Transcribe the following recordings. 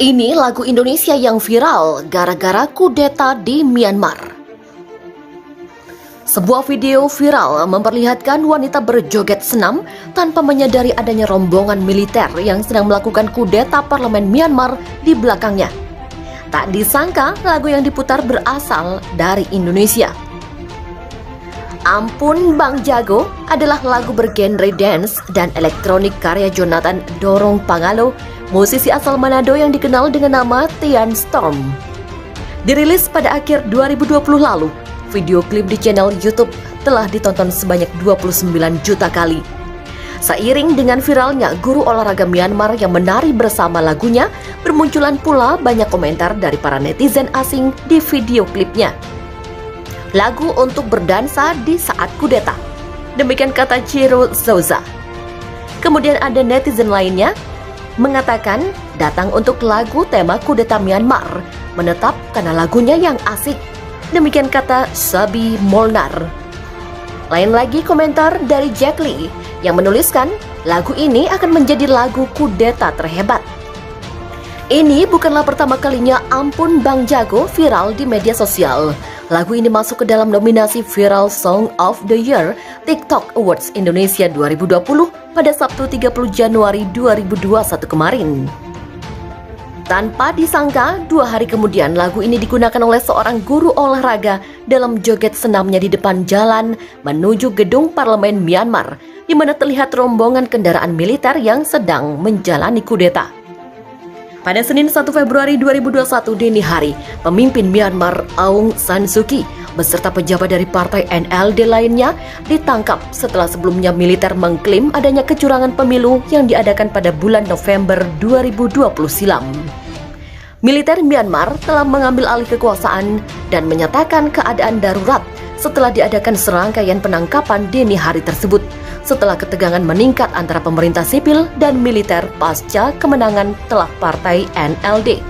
Ini lagu Indonesia yang viral gara-gara kudeta di Myanmar. Sebuah video viral memperlihatkan wanita berjoget senam tanpa menyadari adanya rombongan militer yang sedang melakukan kudeta parlemen Myanmar di belakangnya. Tak disangka lagu yang diputar berasal dari Indonesia. Ampun Bang Jago adalah lagu bergenre dance dan elektronik karya Jonathan Dorong Pangalo, musisi asal Manado yang dikenal dengan nama Tian Storm. Dirilis pada akhir 2020 lalu, video klip di channel YouTube telah ditonton sebanyak 29 juta kali. Seiring dengan viralnya guru olahraga Myanmar yang menari bersama lagunya, bermunculan pula banyak komentar dari para netizen asing di video klipnya. Lagu untuk berdansa di saat kudeta. Demikian kata Chiro Souza. Kemudian ada netizen lainnya mengatakan datang untuk lagu tema kudeta Myanmar, menetap karena lagunya yang asik. Demikian kata Sabi Molnar. Lain lagi komentar dari Jack Lee yang menuliskan lagu ini akan menjadi lagu kudeta terhebat. Ini bukanlah pertama kalinya Ampun Bang Jago viral di media sosial. Lagu ini masuk ke dalam nominasi Viral Song of the Year TikTok Awards Indonesia 2020 pada Sabtu 30 Januari 2021 kemarin. Tanpa disangka, 2 hari kemudian lagu ini digunakan oleh seorang guru olahraga dalam joget senamnya di depan jalan menuju gedung parlemen Myanmar, di mana terlihat rombongan kendaraan militer yang sedang menjalani kudeta. Pada Senin 1 Februari 2021 dini hari, pemimpin Myanmar Aung San Suu Kyi beserta pejabat dari partai NLD lainnya ditangkap setelah sebelumnya militer mengklaim adanya kecurangan pemilu yang diadakan pada bulan November 2020 silam. Militer Myanmar telah mengambil alih kekuasaan dan menyatakan keadaan darurat setelah diadakan serangkaian penangkapan dini hari tersebut, setelah ketegangan meningkat antara pemerintah sipil dan militer pasca kemenangan telak partai NLD.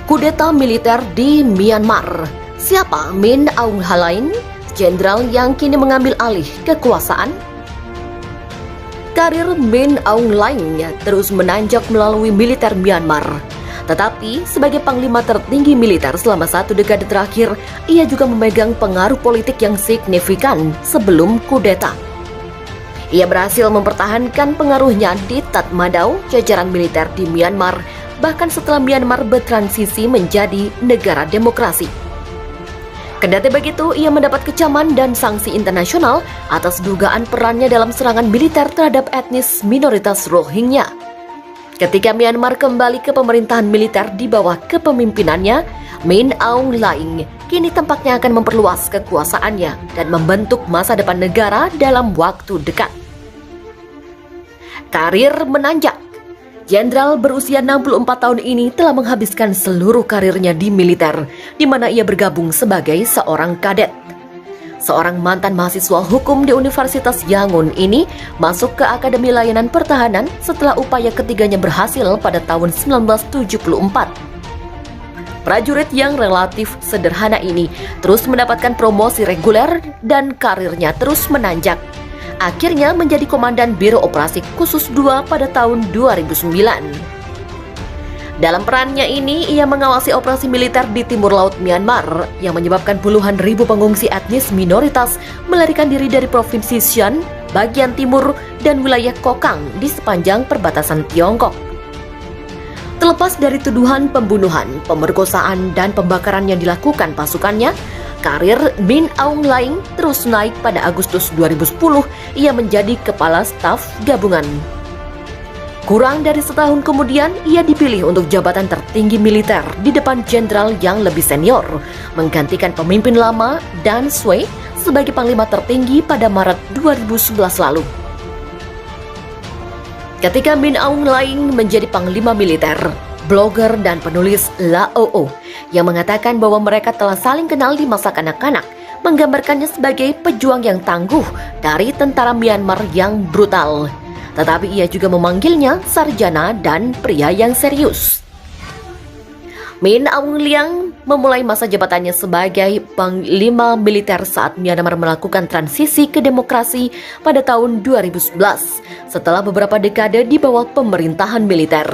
Kudeta militer di Myanmar. Siapa Min Aung Hlaing, jenderal yang kini mengambil alih kekuasaan? Karir Min Aung Hlaing terus menanjak melalui militer Myanmar. Tetapi sebagai panglima tertinggi militer selama 1 dekade terakhir, ia juga memegang pengaruh politik yang signifikan sebelum kudeta. Ia berhasil mempertahankan pengaruhnya di Tatmadaw, jajaran militer di Myanmar, bahkan setelah Myanmar bertransisi menjadi negara demokrasi. Kendati begitu, ia mendapat kecaman dan sanksi internasional atas dugaan perannya dalam serangan militer terhadap etnis minoritas Rohingya. Ketika Myanmar kembali ke pemerintahan militer di bawah kepemimpinannya, Min Aung Hlaing kini tampaknya akan memperluas kekuasaannya dan membentuk masa depan negara dalam waktu dekat. Karir menanjak. Jenderal berusia 64 tahun ini telah menghabiskan seluruh karirnya di militer, di mana ia bergabung sebagai seorang kadet. Seorang mantan mahasiswa hukum di Universitas Yangon ini masuk ke Akademi Layanan Pertahanan setelah upaya ketiganya berhasil pada tahun 1974. Prajurit yang relatif sederhana ini terus mendapatkan promosi reguler dan karirnya terus menanjak. Akhirnya menjadi Komandan Biro Operasi Khusus II pada tahun 2009. Dalam perannya ini, ia mengawasi operasi militer di timur laut Myanmar yang menyebabkan puluhan ribu pengungsi etnis minoritas melarikan diri dari Provinsi Shan, bagian timur, dan wilayah Kokang di sepanjang perbatasan Tiongkok. Terlepas dari tuduhan pembunuhan, pemerkosaan, dan pembakaran yang dilakukan pasukannya, karir Min Aung Hlaing terus naik. Pada Agustus 2010, ia menjadi Kepala Staf Gabungan. Kurang dari setahun kemudian, ia dipilih untuk jabatan tertinggi militer di depan jenderal yang lebih senior, menggantikan pemimpin lama Dan Sui sebagai panglima tertinggi pada Maret 2011 lalu. Ketika Min Aung Hlaing menjadi panglima militer, blogger dan penulis La Oo yang mengatakan bahwa mereka telah saling kenal di masa kanak-kanak, menggambarkannya sebagai pejuang yang tangguh dari tentara Myanmar yang brutal. Tetapi ia juga memanggilnya sarjana dan pria yang serius. Min Aung Hlaing memulai masa jabatannya sebagai panglima militer saat Myanmar melakukan transisi ke demokrasi pada tahun 2011 setelah beberapa dekade di bawah pemerintahan militer.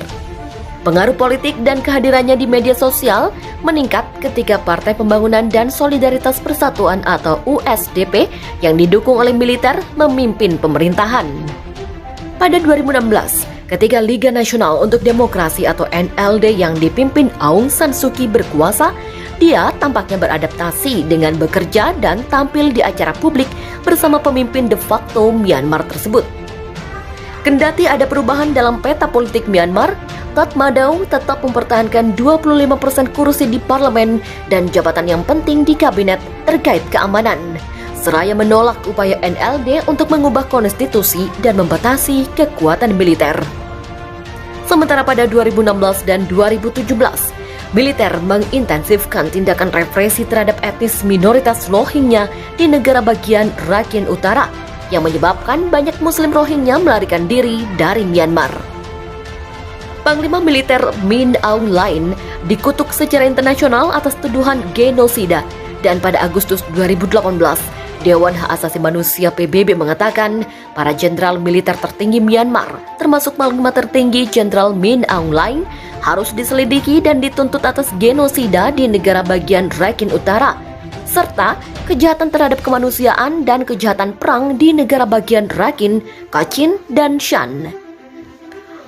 Pengaruh politik dan kehadirannya di media sosial meningkat ketika Partai Pembangunan dan Solidaritas Persatuan atau USDP yang didukung oleh militer memimpin pemerintahan. Pada 2016, ketika Liga Nasional untuk Demokrasi atau NLD yang dipimpin Aung San Suu Kyi berkuasa, dia tampaknya beradaptasi dengan bekerja dan tampil di acara publik bersama pemimpin de facto Myanmar tersebut. Kendati ada perubahan dalam peta politik Myanmar, Tatmadaw tetap mempertahankan 25% kursi di parlemen dan jabatan yang penting di kabinet terkait keamanan, seraya menolak upaya NLD untuk mengubah konstitusi dan membatasi kekuatan militer. Sementara pada 2016 dan 2017, militer mengintensifkan tindakan represi terhadap etnis minoritas Rohingya di negara bagian Rakhine Utara, yang menyebabkan banyak Muslim Rohingya melarikan diri dari Myanmar. Panglima militer Min Aung Hlaing dikutuk secara internasional atas tuduhan genosida, dan pada Agustus 2018, Dewan Hak Asasi Manusia PBB mengatakan para jenderal militer tertinggi Myanmar, termasuk Panglima tertinggi Jenderal Min Aung Hlaing, harus diselidiki dan dituntut atas genosida di negara bagian Rakhine Utara, serta kejahatan terhadap kemanusiaan dan kejahatan perang di negara bagian Rakhine, Kachin, dan Shan.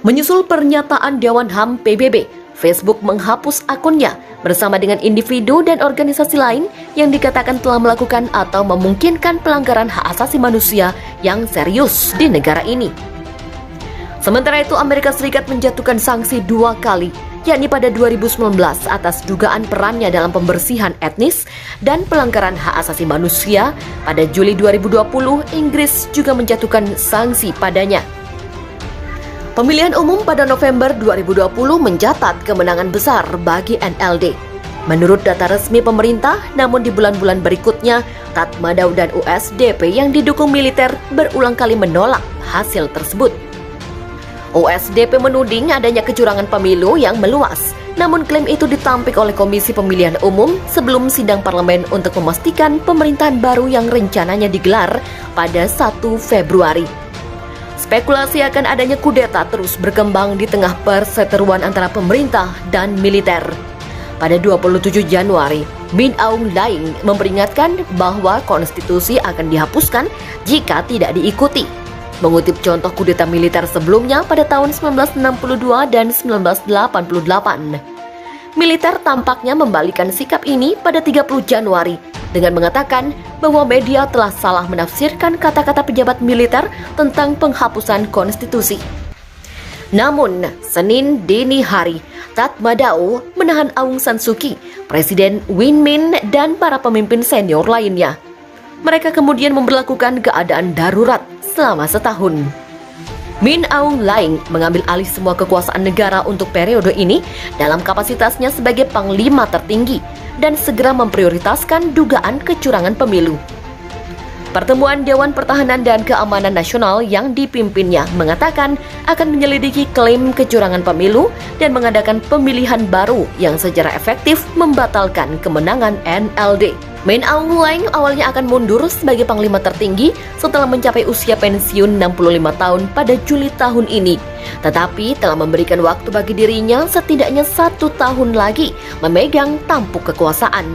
Menyusul pernyataan Dewan HAM PBB, Facebook menghapus akunnya bersama dengan individu dan organisasi lain yang dikatakan telah melakukan atau memungkinkan pelanggaran hak asasi manusia yang serius di negara ini. Sementara itu, Amerika Serikat menjatuhkan sanksi 2 kali, yakni pada 2019 atas dugaan perannya dalam pembersihan etnis dan pelanggaran hak asasi manusia. Pada Juli 2020, Inggris juga menjatuhkan sanksi padanya. Pemilihan umum pada November 2020 mencatat kemenangan besar bagi NLD. Menurut data resmi pemerintah, namun di bulan-bulan berikutnya, Tatmadaw dan USDP yang didukung militer berulang kali menolak hasil tersebut. USDP menuding adanya kecurangan pemilu yang meluas, namun klaim itu ditampik oleh Komisi Pemilihan Umum sebelum sidang parlemen untuk memastikan pemerintahan baru yang rencananya digelar pada 1 Februari. Spekulasi akan adanya kudeta terus berkembang di tengah perseteruan antara pemerintah dan militer. Pada 27 Januari, Min Aung Hlaing memperingatkan bahwa konstitusi akan dihapuskan jika tidak diikuti, mengutip contoh kudeta militer sebelumnya pada tahun 1962 dan 1988. Militer tampaknya membalikkan sikap ini pada 30 Januari dengan mengatakan bahwa media telah salah menafsirkan kata-kata pejabat militer tentang penghapusan konstitusi. Namun, Senin dini hari, Tatmadaw menahan Aung San Suu Kyi, Presiden Win Myint, dan para pemimpin senior lainnya. Mereka kemudian memberlakukan keadaan darurat selama setahun. Min Aung Hlaing mengambil alih semua kekuasaan negara untuk periode ini dalam kapasitasnya sebagai panglima tertinggi dan segera memprioritaskan dugaan kecurangan pemilu. Pertemuan Dewan Pertahanan dan Keamanan Nasional yang dipimpinnya mengatakan akan menyelidiki klaim kecurangan pemilu dan mengadakan pemilihan baru yang secara efektif membatalkan kemenangan NLD. Min Aung Hlaing awalnya akan mundur sebagai panglima tertinggi setelah mencapai usia pensiun 65 tahun pada Juli tahun ini. Tetapi telah memberikan waktu bagi dirinya setidaknya 1 tahun lagi memegang tampuk kekuasaan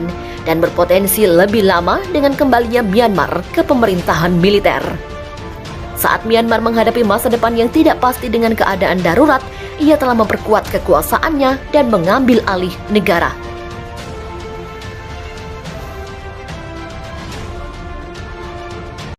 dan berpotensi lebih lama dengan kembalinya Myanmar ke pemerintahan militer. Saat Myanmar menghadapi masa depan yang tidak pasti dengan keadaan darurat, ia telah memperkuat kekuasaannya dan mengambil alih negara.